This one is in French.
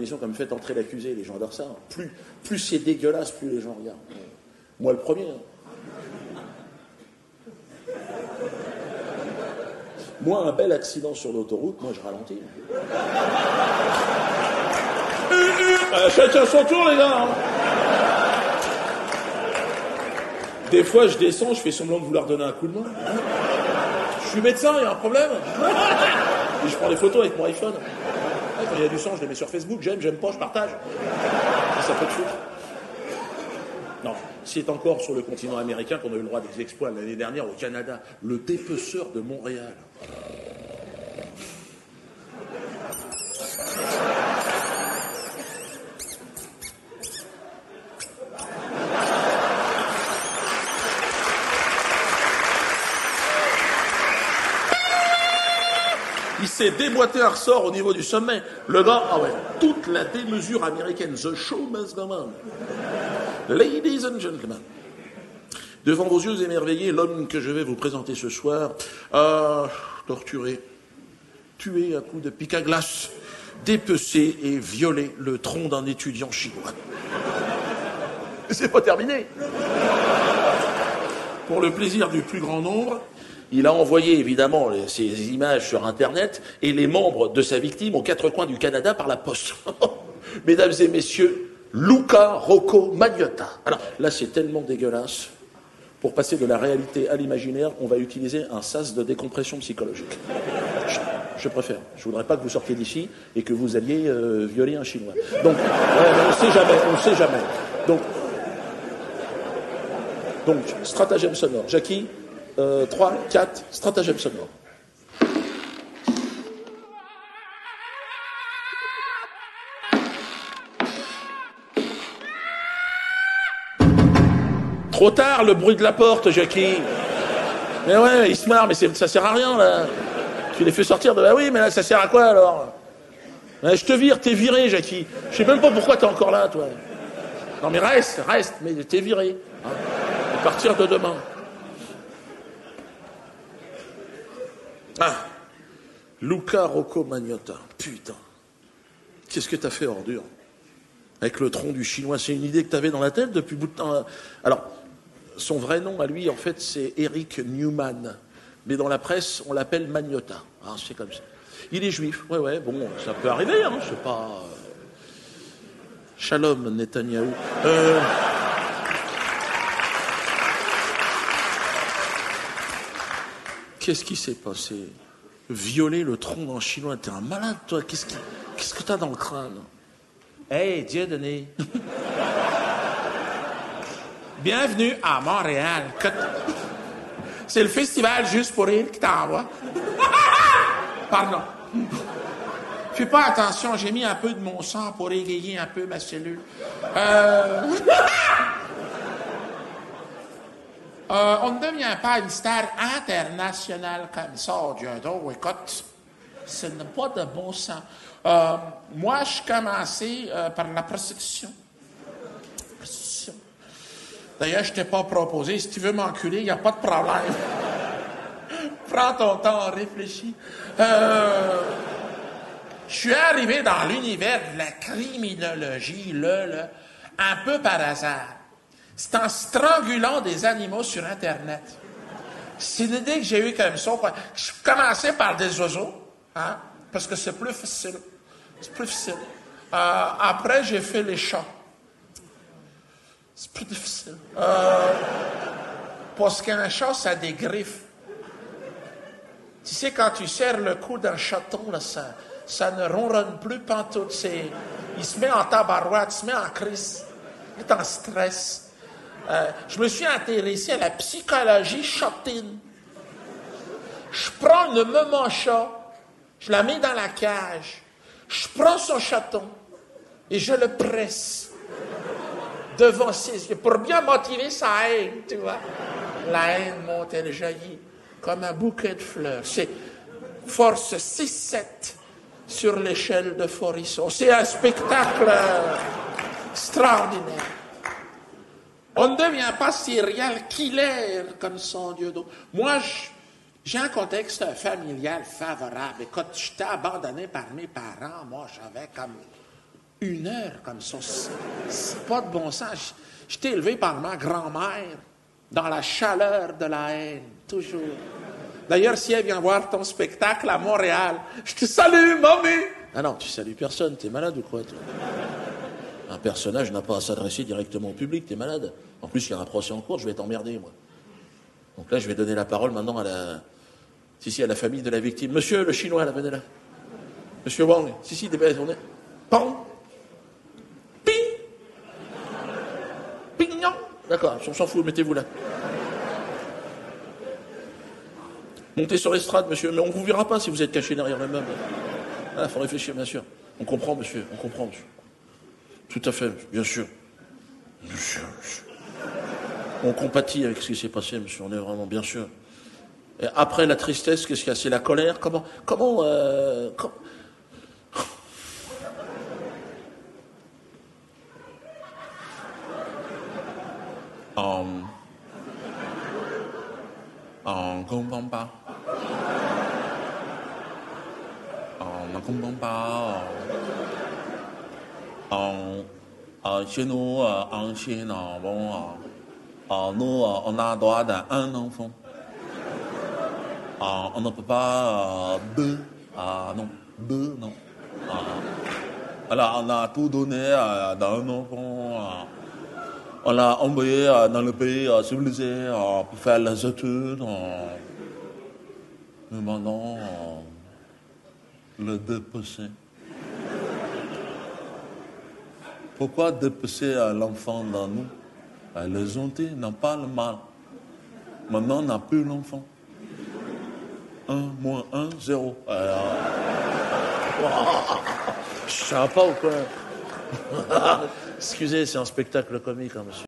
émissions comme Faites entrer l'accusé, les gens adorent ça. Plus c'est dégueulasse, plus les gens regardent. Moi, le premier. Moi, un bel accident sur l'autoroute, moi, je ralentis. Chacun son tour, les gars. Des fois, je descends, je fais semblant de vouloir donner un coup de main. Je suis médecin, il y a un problème. Et je prends des photos avec mon iPhone. Quand il y a du sang, je les mets sur Facebook. J'aime pas, je partage. Et ça peut te foutre. Non, c'est encore sur le continent américain qu'on a eu le droit des exploits l'année dernière au Canada. Le dépeceur de Montréal. Il s'est déboîté un ressort au niveau du sommet. Le gars, ah ouais, toute la démesure américaine. The show must go on. Ladies and gentlemen, devant vos yeux émerveillés, l'homme que je vais vous présenter ce soir a torturé, tué à coups de pic à glace, dépecé et violé le tronc d'un étudiant chinois. C'est pas terminé. Pour le plaisir du plus grand nombre, il a envoyé évidemment ces images sur Internet et les membres de sa victime aux quatre coins du Canada par la poste. Mesdames et messieurs, Luca Rocco Magnotta. Alors là, c'est tellement dégueulasse. Pour passer de la réalité à l'imaginaire, on va utiliser un sas de décompression psychologique. Je préfère. Je voudrais pas que vous sortiez d'ici et que vous alliez violer un Chinois. Donc, on ne sait jamais. Donc, stratagème sonore. Jackie, 3, 4, stratagème sonore. Trop tard, le bruit de la porte, Jackie. Mais ouais, il se marre, mais ça sert à rien, là. Tu les fais sortir de... Bah oui, mais là, ça sert à quoi, alors? Ouais, je te vire, t'es viré, Jackie. Je sais même pas pourquoi t'es encore là, toi. Non, mais reste, mais t'es viré. Hein. À partir de demain. Ah, Luca Rocco Magnotta. Putain. Qu'est-ce que t'as fait, ordure? Avec le tronc du Chinois, c'est une idée que t'avais dans la tête depuis bout de temps. Alors, son vrai nom à lui, en fait, c'est Eric Newman. Mais dans la presse, on l'appelle Magnotta. Ah, c'est comme ça. Il est juif. Ouais, bon, ça peut arriver, hein, c'est pas... Shalom, Netanyahou. Qu'est-ce qui s'est passé? Violer le tronc d'un Chinois, t'es un malade, toi. Qu'est-ce que t'as dans le crâne? Hey, Dieudonné. Bienvenue à Montréal. C'est le festival Juste pour rire qui t'envoie. Pardon. Fais pas attention, j'ai mis un peu de mon sang pour égayer un peu ma cellule. On ne devient pas une star internationale comme ça, Dieudo. Écoute, ce n'est pas de bon sens. Moi, je commençais par la prostitution. D'ailleurs, je t'ai pas proposé. Si tu veux m'enculer, il n'y a pas de problème. Prends ton temps, réfléchis. Je suis arrivé dans l'univers de la criminologie, un peu par hasard. C'est en strangulant des animaux sur Internet. C'est l'idée que j'ai eue comme ça. Je commençais par des oiseaux, hein, parce que c'est plus facile. C'est plus difficile. Après, j'ai fait les chats. C'est plus difficile. Parce qu'un chat, ça a des griffes. Tu sais, quand tu serres le cou d'un chaton, là, ça ne ronronne plus pantoute. Il se met en tabarouette, il se met en crise. Il est en stress. Je me suis intéressé à la psychologie chatine. Je prends une maman chat, je la mets dans la cage, je prends son chaton et je le presse devant ses yeux pour bien motiver sa haine, tu vois. La haine monte, elle jaillit comme un bouquet de fleurs. C'est force 6-7 sur l'échelle de Forisson. C'est un spectacle extraordinaire. On ne devient pas serial killer comme ça, Dieudo. Moi, j'ai un contexte familial favorable. Écoute, j'étais abandonné par mes parents. Moi, j'avais comme 1 heure comme ça. C'est pas de bon sens. J'étais élevé par ma grand-mère dans la chaleur de la haine, toujours. D'ailleurs, si elle vient voir ton spectacle à Montréal, je te salue, mamie! Ah non, tu salues personne, t'es malade ou quoi, toi? Un personnage n'a pas à s'adresser directement au public, t'es malade. En plus, il y a un procès en cours, je vais t'emmerder, moi. Donc là, je vais donner la parole maintenant à la famille de la victime. Monsieur le Chinois, là, venez là. Monsieur Wang, on est... Pong. Ping. Pignon. D'accord, on s'en fout, mettez-vous là. Montez sur l'estrade, monsieur, mais on ne vous verra pas si vous êtes caché derrière le meuble. Ah, faut réfléchir, bien sûr. On comprend, monsieur, on comprend, monsieur. Tout à fait, bien sûr. Bien sûr, monsieur. On compatit avec ce qui s'est passé, monsieur, on est vraiment, bien sûr. Et après la tristesse, qu'est-ce qu'il y a? C'est la colère? Comment On comprend pas. On ne comprend pas. Chez nous, en Chine, nous, on a droit à un enfant. On ne peut pas deux. Deux, non. Alors, on a tout donné à un enfant. On l'a envoyé dans le pays civilisé pour faire les études. Mais maintenant, le dépecer. Pourquoi dépecer l'enfant dans nous? Les gentils n'ont pas le mal. Maintenant, on n'a plus l'enfant. 1 moins 1, 0. Je ne sais pas ou quoi? Excusez, c'est un spectacle comique, hein, monsieur.